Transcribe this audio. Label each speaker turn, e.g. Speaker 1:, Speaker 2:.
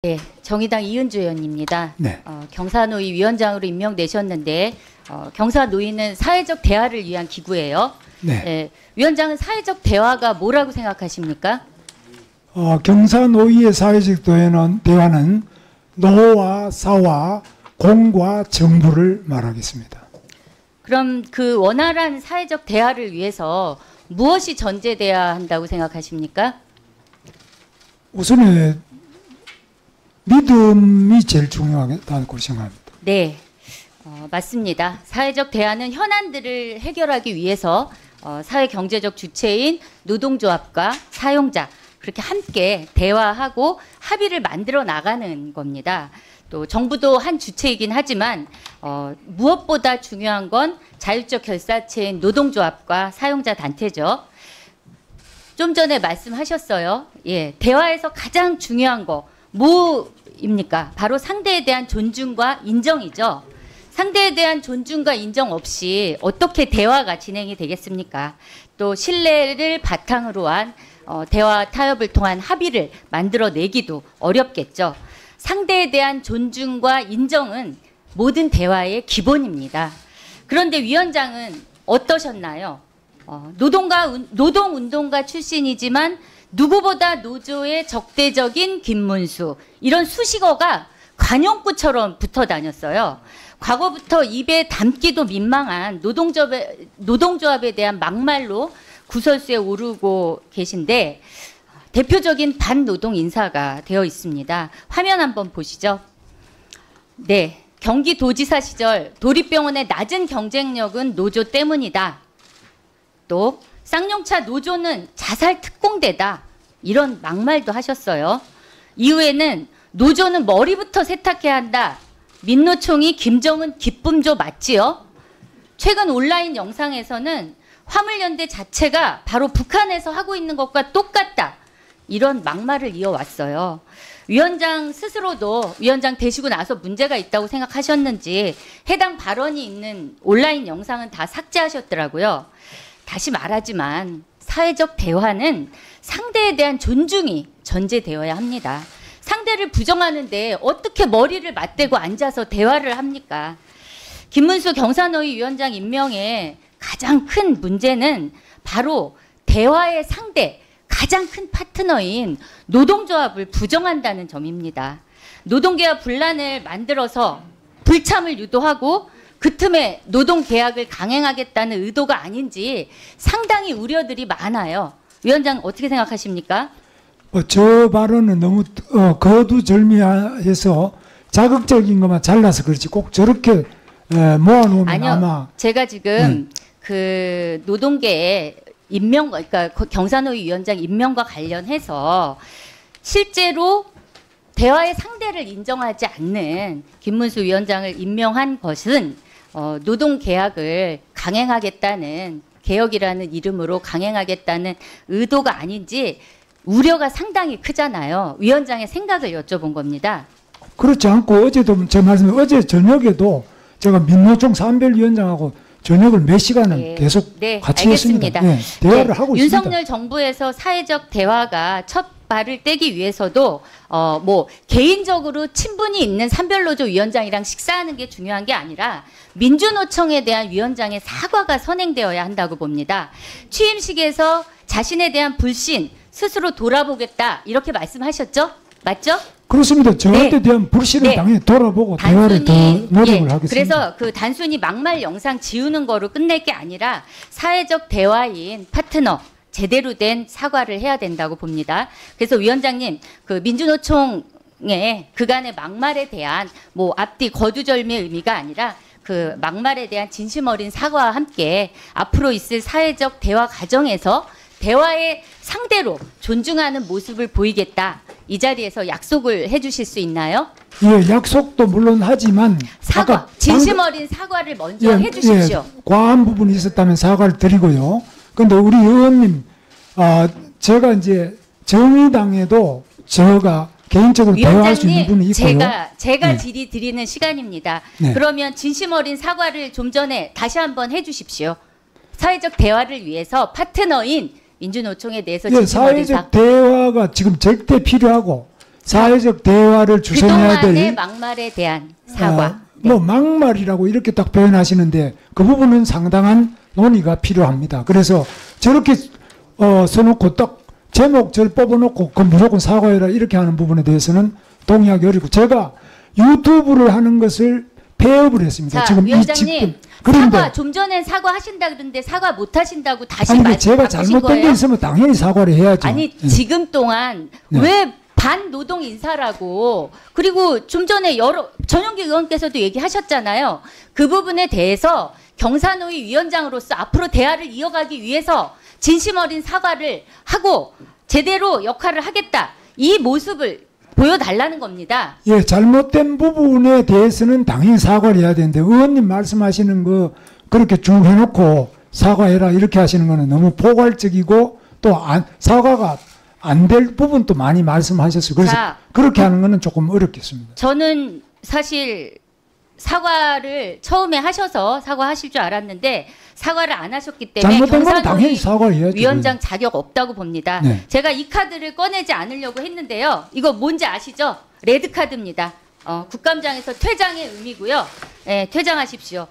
Speaker 1: 네, 정의당 이은주 의원입니다.
Speaker 2: 네.
Speaker 1: 경사노위 위원장으로 임명되셨는데 경사노위는 사회적 대화를 위한 기구예요.
Speaker 2: 네.
Speaker 1: 위원장은 사회적 대화가 뭐라고 생각하십니까?
Speaker 2: 경사노위의 사회적 대화는 노와 사와 공과 정부를 말하겠습니다.
Speaker 1: 그럼 그 원활한 사회적 대화를 위해서 무엇이 전제돼야 한다고 생각하십니까?
Speaker 2: 우선은 믿음이 제일 중요하다고 생각합니다.
Speaker 1: 네, 맞습니다. 사회적 대화는 현안들을 해결하기 위해서 사회 경제적 주체인 노동조합과 사용자 그렇게 함께 대화하고 합의를 만들어 나가는 겁니다. 또 정부도 한 주체이긴 하지만 무엇보다 중요한 건 자율적 결사체인 노동조합과 사용자 단체죠. 좀 전에 말씀하셨어요. 예, 대화에서 가장 중요한 거 뭐입니까? 바로 상대에 대한 존중과 인정이죠. 상대에 대한 존중과 인정 없이 어떻게 대화가 진행이 되겠습니까? 또 신뢰를 바탕으로 한 대화 타협을 통한 합의를 만들어내기도 어렵겠죠. 상대에 대한 존중과 인정은 모든 대화의 기본입니다. 그런데 위원장은 어떠셨나요? 노동운동가 출신이지만 누구보다 노조의 적대적인 김문수 이런 수식어가 관용구처럼 붙어 다녔어요. 과거부터 입에 담기도 민망한 노동조합에 대한 막말로 구설수에 오르고 계신데 대표적인 반노동 인사가 되어 있습니다. 화면 한번 보시죠. 네, 경기도지사 시절 도립병원의 낮은 경쟁력은 노조 때문이다. 또 쌍용차 노조는 자살 특공대다. 이런 막말도 하셨어요. 이후에는 노조는 머리부터 세탁해야 한다. 민노총이 김정은 기쁨조 맞지요? 최근 온라인 영상에서는 화물연대 자체가 바로 북한에서 하고 있는 것과 똑같다. 이런 막말을 이어왔어요. 위원장 스스로도 위원장 되시고 나서 문제가 있다고 생각하셨는지 해당 발언이 있는 온라인 영상은 다 삭제하셨더라고요. 다시 말하지만 사회적 대화는 상대에 대한 존중이 전제되어야 합니다. 상대를 부정하는데 어떻게 머리를 맞대고 앉아서 대화를 합니까? 김문수 경사노위 위원장 임명의 가장 큰 문제는 바로 대화의 상대, 가장 큰 파트너인 노동조합을 부정한다는 점입니다. 노동계와 분란을 만들어서 불참을 유도하고 그 틈에 노동계약을 강행하겠다는 의도가 아닌지 상당히 우려들이 많아요. 위원장 어떻게 생각하십니까?
Speaker 2: 저 발언은 너무 거두절미해서 자극적인 것만 잘라서 그렇지 꼭 저렇게 모아놓으면
Speaker 1: 아니요,
Speaker 2: 아마
Speaker 1: 제가 지금 그 노동계의 임명, 그러니까 경사노위 위원장 임명과 관련해서 실제로 대화의 상대를 인정하지 않는 김문수 위원장을 임명한 것은 노동계약을 강행하겠다는 개혁이라는 이름으로 강행하겠다는 의도가 아닌지 우려가 상당히 크잖아요. 위원장의 생각을 여쭤본 겁니다.
Speaker 2: 그렇지 않고 어제도 제 말씀에 어제 저녁에도 제가 민노총 산별위원장하고 저녁을 몇 시간을 계속 같이
Speaker 1: 알겠습니다.
Speaker 2: 했습니다. 네, 대화를 하고 있습니다.
Speaker 1: 윤석열 정부에서 사회적 대화가 첫 발을 떼기 위해서도 개인적으로 친분이 있는 산별노조 위원장이랑 식사하는 게 중요한 게 아니라 민주노총에 대한 위원장의 사과가 선행되어야 한다고 봅니다. 취임식에서 자신에 대한 불신 스스로 돌아보겠다 이렇게 말씀하셨죠? 맞죠?
Speaker 2: 그렇습니다. 저한테 대한 불신을 당연히 돌아보고 대화를 더 노력을 하겠습니다.
Speaker 1: 그래서 그 단순히 막말 영상 지우는 거로 끝낼 게 아니라 사회적 대화인 파트너 제대로 된 사과를 해야 된다고 봅니다. 그래서 위원장님 그 민주노총의 그간의 막말에 대한 앞뒤 거두절미의 의미가 아니라 그 막말에 대한 진심 어린 사과와 함께 앞으로 있을 사회적 대화 과정에서 대화의 상대로 존중하는 모습을 보이겠다. 이 자리에서 약속을 해주실 수 있나요?
Speaker 2: 예, 약속도 물론 하지만
Speaker 1: 사과, 진심 어린 사과를 먼저 해주십시오.
Speaker 2: 과한 부분이 있었다면 사과를 드리고요. 그런데 우리 의원님, 제가 이제 정의당에도 제가 개인적으로 대화할 수 있는 분이 있고요.
Speaker 1: 제가 질의 드리는 시간입니다. 그러면 진심 어린 사과를 좀 전에 다시 한번 해주십시오. 사회적 대화를 위해서 파트너인 민주노총에 대해서 진심 어린
Speaker 2: 사회적 대화가 지금 절대 필요하고 사회적 대화를 주선해야
Speaker 1: 그동안의
Speaker 2: 될
Speaker 1: 막말에 대한 사과.
Speaker 2: 뭐 막말이라고 이렇게 딱 표현하시는데 그 부분은 상당한 논의가 필요합니다. 그래서 저렇게 써놓고 딱 제목 절 뽑아놓고 그 무조건 사과해라 이렇게 하는 부분에 대해서는 동의하기 어렵고 제가 유튜브를 하는 것을 폐업을 했습니다.
Speaker 1: 자,
Speaker 2: 지금
Speaker 1: 위원장님,
Speaker 2: 그런데
Speaker 1: 사과 좀 전엔 사과하신다 그러는데 사과 못 하신다고 다시
Speaker 2: 아니
Speaker 1: 말씀
Speaker 2: 제가
Speaker 1: 바꾸신
Speaker 2: 잘못된 게
Speaker 1: 거예요?
Speaker 2: 있으면 당연히 사과를 해야죠.
Speaker 1: 아니
Speaker 2: 예.
Speaker 1: 지금 동안
Speaker 2: 네.
Speaker 1: 왜 반노동 인사라고 그리고 좀 전에 전용기 의원께서도 얘기하셨잖아요. 그 부분에 대해서 경사노위 위원장으로서 앞으로 대화를 이어가기 위해서 진심 어린 사과를 하고 제대로 역할을 하겠다. 이 모습을 보여달라는 겁니다.
Speaker 2: 예, 잘못된 부분에 대해서는 당연히 사과를 해야 되는데 의원님 말씀하시는 거 그렇게 쭉 해놓고 사과해라 이렇게 하시는 거는 너무 포괄적이고 또 사과가 안 될 부분도 많이 말씀하셨어요. 그래서
Speaker 1: 자,
Speaker 2: 그렇게 하는 거는 조금 어렵겠습니다.
Speaker 1: 저는 사실 사과를 처음에 하셔서 사과하실 줄 알았는데 사과를 안 하셨기 때문에
Speaker 2: 잘못된 건 당연히
Speaker 1: 경사노위
Speaker 2: 사과를 해야죠.
Speaker 1: 위원장 자격 없다고 봅니다.
Speaker 2: 네.
Speaker 1: 제가 이 카드를 꺼내지 않으려고 했는데요. 이거 뭔지 아시죠? 레드 카드입니다. 국감장에서 퇴장의 의미고요. 네, 퇴장하십시오.